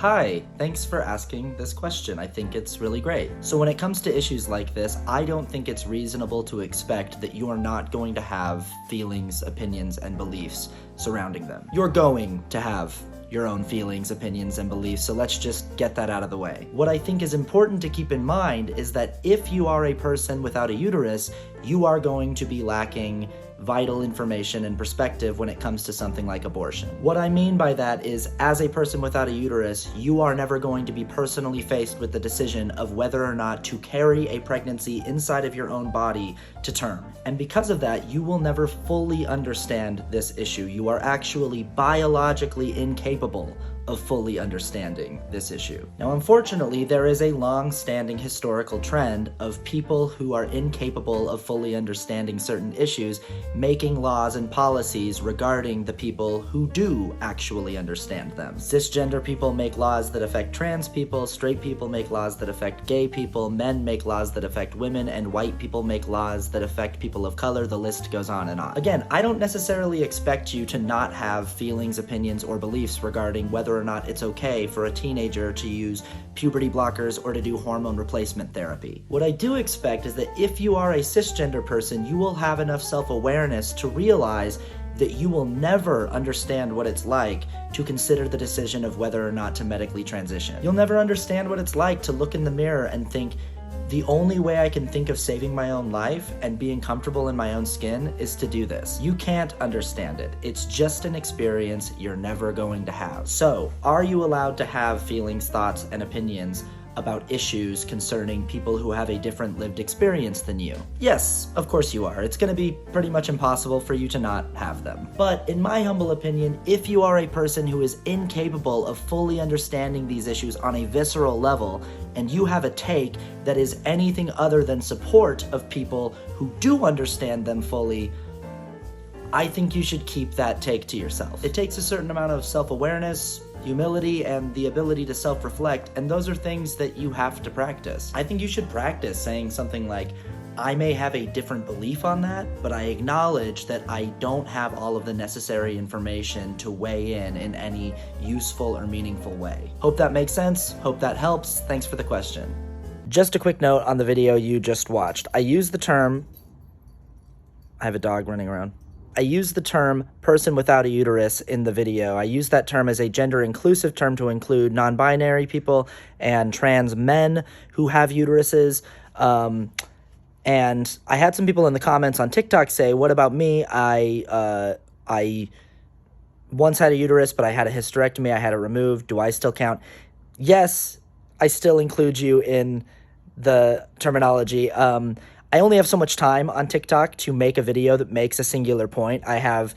Hi, thanks for asking this question. I think it's really great. So when it comes to issues like this, I don't think it's reasonable to expect that you are not going to have feelings, opinions, and beliefs surrounding them. You're going to have your own feelings, opinions, and beliefs, so let's just get that out of the way. What I think is important to keep in mind is that if you are a person without a uterus, you are going to be lacking vital information and perspective when it comes to something like abortion. What I mean by that is, as a person without a uterus, you are never going to be personally faced with the decision of whether or not to carry a pregnancy inside of your own body to term. And because of that, you will never fully understand this issue. You are actually biologically incapable of fully understanding this issue. Now, unfortunately, there is a long-standing historical trend of people who are incapable of fully understanding certain issues making laws and policies regarding the people who do actually understand them. Cisgender people make laws that affect trans people, straight people make laws that affect gay people, men make laws that affect women, and white people make laws that affect people of color. The list goes on and on. Again, I don't necessarily expect you to not have feelings, opinions, or beliefs regarding whether or not it's okay for a teenager to use puberty blockers or to do hormone replacement therapy. What I do expect is that if you are a cisgender person, you will have enough self-awareness to realize that you will never understand what it's like to consider the decision of whether or not to medically transition. You'll never understand what it's like to look in the mirror and think, the only way I can think of saving my own life and being comfortable in my own skin is to do this. You can't understand it. It's just an experience you're never going to have. So, are you allowed to have feelings, thoughts, and opinions about issues concerning people who have a different lived experience than you? Yes, of course you are. It's gonna be pretty much impossible for you to not have them. But in my humble opinion, if you are a person who is incapable of fully understanding these issues on a visceral level, and you have a take that is anything other than support of people who do understand them fully, I think you should keep that take to yourself. It takes a certain amount of self-awareness, humility, and the ability to self-reflect, and those are things that you have to practice. I think you should practice saying something like, I may have a different belief on that, but I acknowledge that I don't have all of the necessary information to weigh in any useful or meaningful way. Hope that makes sense. Hope that helps. Thanks for the question. Just a quick note on the video you just watched. I use the term, I have a dog running around. I use the term person without a uterus in the video. I use that term as a gender-inclusive term to include non-binary people and trans men who have uteruses. And I had some people in the comments on TikTok say, what about me? I once had a uterus, but I had a hysterectomy. I had it removed. Do I still count? Yes, I still include you in the terminology. I only have so much time on TikTok to make a video that makes a singular point. I have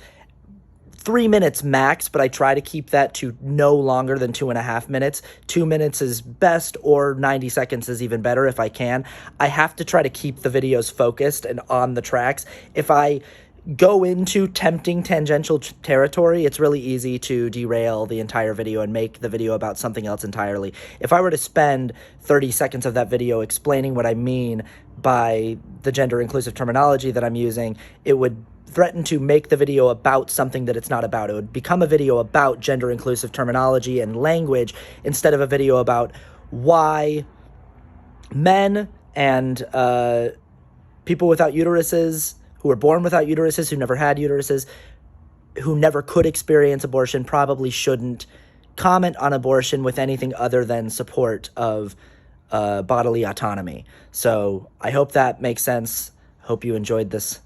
3 minutes max, but I try to keep that to no longer than 2.5 minutes. 2 minutes is best, or 90 seconds is even better if I can. I have to try to keep the videos focused and on the tracks. If I go into tempting tangential territory, it's really easy to derail the entire video and make the video about something else entirely. If I were to spend 30 seconds of that video explaining what I mean by the gender-inclusive terminology that I'm using, it would threaten to make the video about something that it's not about. It would become a video about gender-inclusive terminology and language instead of a video about why men and people without uteruses, who were born without uteruses, who never had uteruses, who never could experience abortion, probably shouldn't comment on abortion with anything other than support of bodily autonomy. So I hope that makes sense. Hope you enjoyed this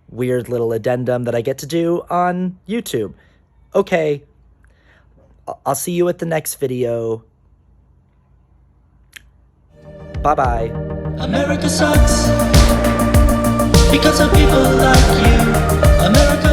weird little addendum that I get to do on YouTube. Okay, I'll see you at the next video. Bye-bye. America sucks because of people like you. America